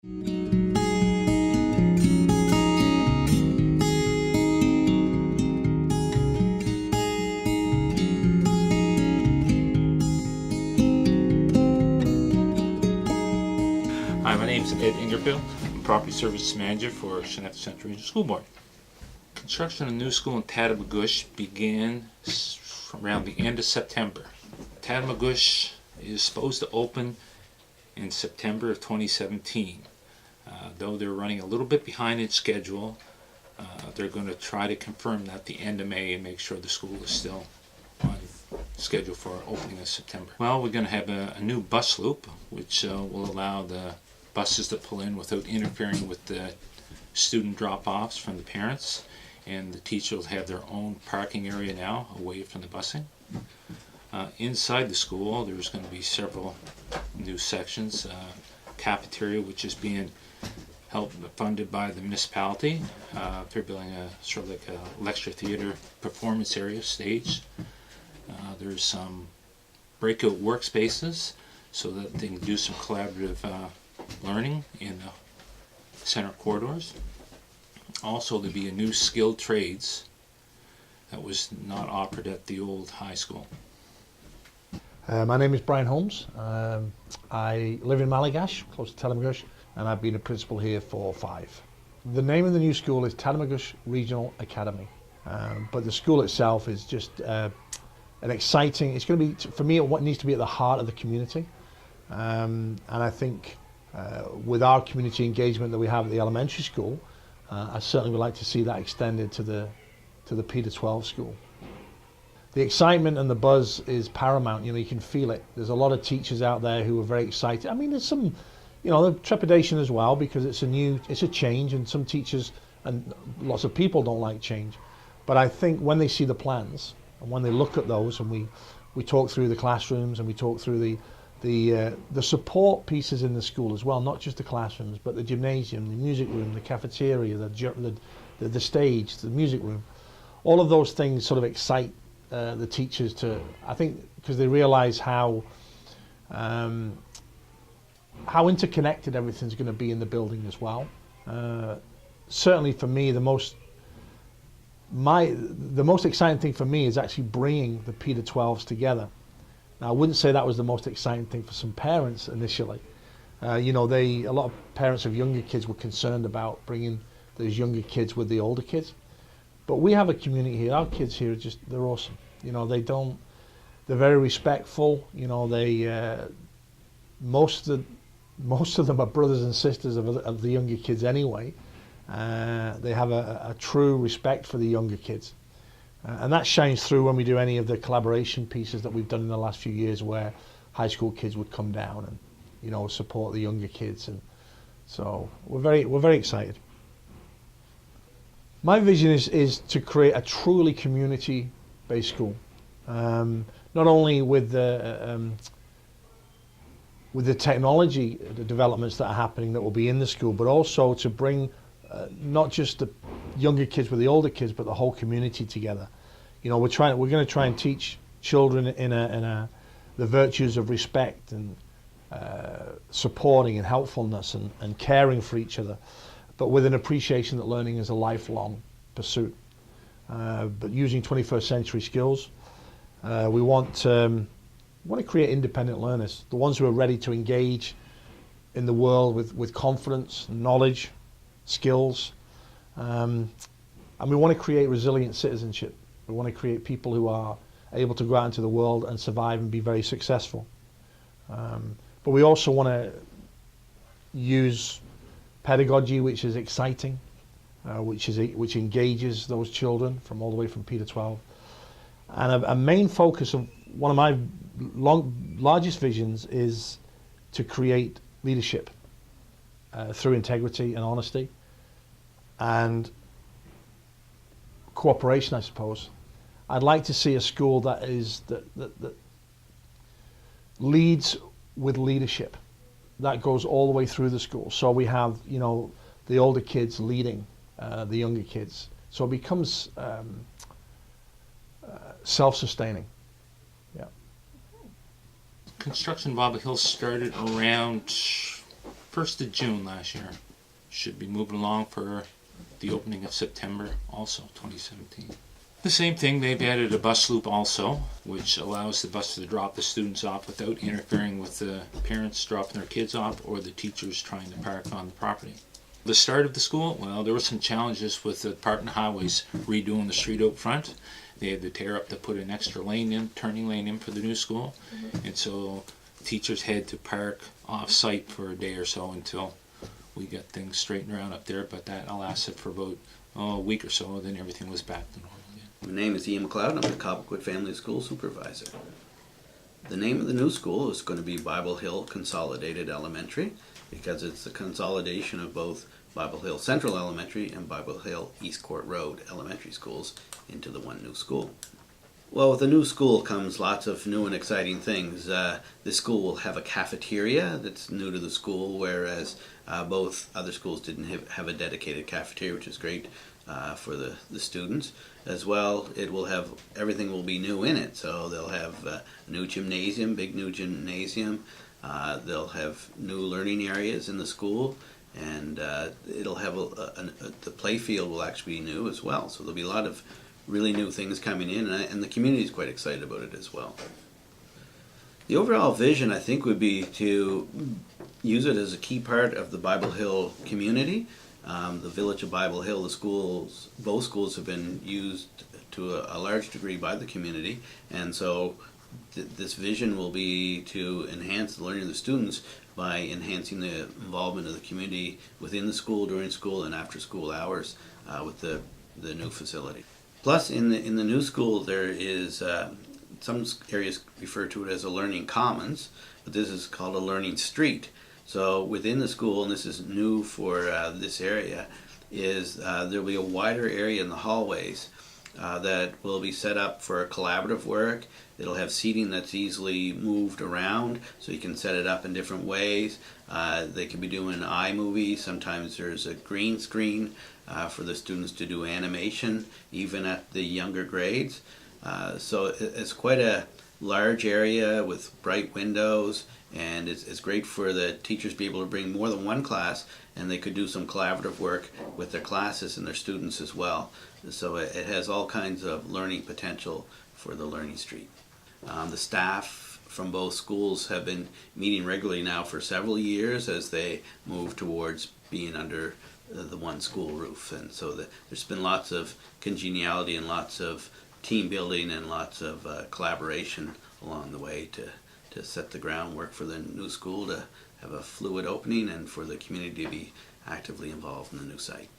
Hi, my name is Ed Ingerfield. I'm Property Service Manager for Chanette Central Regional School Board. Construction of a new school in Tatamagouche began around the end of September. Tatamagouche is supposed to open in September of 2017. Though they're running a little bit behind in schedule, they're going to try to confirm that at the end of May and make sure the school is still on schedule for opening in September. Well, we're going to have a new bus loop, which will allow the buses to pull in without interfering with the student drop-offs from the parents, and the teachers will have their own parking area now away from the busing. Inside the school there's going to be several new sections. Cafeteria, which is being funded by the municipality. They're building a sort of like a lecture theater performance area stage. There's some breakout workspaces so that they can do some collaborative learning in the center corridors. Also, there'll be a new skilled trades that was not offered at the old high school. My name is Brian Holmes. I live in Malagash, close to Tatamagouche, and I've been a principal here for 5. The name of the new school is Tatamagouche Regional Academy, but the school itself is just an exciting, it's going to be, for me, what needs to be at the heart of the community. And I think with our community engagement that we have at the elementary school, I certainly would like to see that extended to the P-12 school. The excitement and the buzz is paramount. You know, you can feel it. There's a lot of teachers out there who are very excited. I mean, there's some, you know, trepidation as well, because it's a change, and some teachers and lots of people don't like change. But I think when they see the plans and when they look at those, and we talk through the classrooms and we talk through the support pieces in the school as well, not just the classrooms, but the gymnasium, the music room, the cafeteria, the stage, the music room. All of those things sort of excite the teachers to, I think, because they realize how interconnected everything's going to be in the building as well. Certainly for me, the most exciting thing for me is actually bringing the P-12s together. Now, I wouldn't say that was the most exciting thing for some parents initially. You know, a lot of parents of younger kids were concerned about bringing those younger kids with the older kids. But we have a community here. Our kids here are they're awesome. You know, they're very respectful. You know, most of them are brothers and sisters of the younger kids anyway. They have a true respect for the younger kids. And that shines through when we do any of the collaboration pieces that we've done in the last few years, where high school kids would come down and, you know, support the younger kids. And so we're very excited. My vision is to create a truly community-based school, not only with the technology, the developments that are happening that will be in the school, but also to bring not just the younger kids with the older kids, but the whole community together. You know, we're going to try and teach children the virtues of respect and supporting and helpfulness and caring for each other, but with an appreciation that learning is a lifelong pursuit. But using 21st century skills, we want to create independent learners, the ones who are ready to engage in the world with confidence, knowledge, skills, and we want to create resilient citizenship. We want to create people who are able to go out into the world and survive and be very successful. But we also want to use pedagogy which is exciting, which engages those children from all the way from P-12. And a main focus of one of my largest visions is to create leadership through integrity and honesty and cooperation, I suppose. I'd like to see a school that leads with leadership. That goes all the way through the school. So we have, you know, the older kids leading the younger kids. So it becomes self-sustaining. Yeah. Construction in Bible Hill started around 1st of June last year. Should be moving along for the opening of September also, 2017. The same thing, they've added a bus loop also, which allows the bus to drop the students off without interfering with the parents dropping their kids off or the teachers trying to park on the property. The start of the school, well, there were some challenges with the Department of Highways redoing the street out front. They had to tear up to put an extra lane in, turning lane in for the new school. And so teachers had to park off-site for a day or so until we got things straightened around up there, but that lasted for about a week or so, then everything was back to normal again. My name is Ian McLeod. I'm the Cobequid Family School Supervisor. The name of the new school is going to be Bible Hill Consolidated Elementary because it's the consolidation of both Bible Hill Central Elementary and Bible Hill East Court Road Elementary Schools into the one new school. Well, with the new school comes lots of new and exciting things. This school will have a cafeteria that's new to the school, whereas both other schools didn't have a dedicated cafeteria, which is great for the students. As well, it will have, everything will be new in it. So they'll have a new gymnasium, big new gymnasium. They'll have new learning areas in the school. And it'll have the play field will actually be new as well. So there'll be a lot of really new things coming in, and the community is quite excited about it as well. The overall vision, I think, would be to use it as a key part of the Bible Hill community. The village of Bible Hill, the schools, both schools have been used to a large degree by the community, and so this vision will be to enhance the learning of the students by enhancing the involvement of the community within the school, during school, and after school hours with the new facility. Plus, in the new school, there is some areas refer to it as a learning commons, but this is called a learning street. So within the school, and this is new for this area, is there will be a wider area in the hallways that will be set up for collaborative work. It'll have seating that's easily moved around, so you can set it up in different ways. They can be doing iMovie. Sometimes there's a green screen for the students to do animation, even at the younger grades. So it's quite a large area with bright windows, and it's great for the teachers to be able to bring more than one class, and they could do some collaborative work with their classes and their students as well. So it has all kinds of learning potential for the Learning Street. The staff from both schools have been meeting regularly now for several years as they move towards being under the one school roof, and so there's been lots of congeniality and lots of team building and lots of collaboration along the way to set the groundwork for the new school to have a fluid opening and for the community to be actively involved in the new site.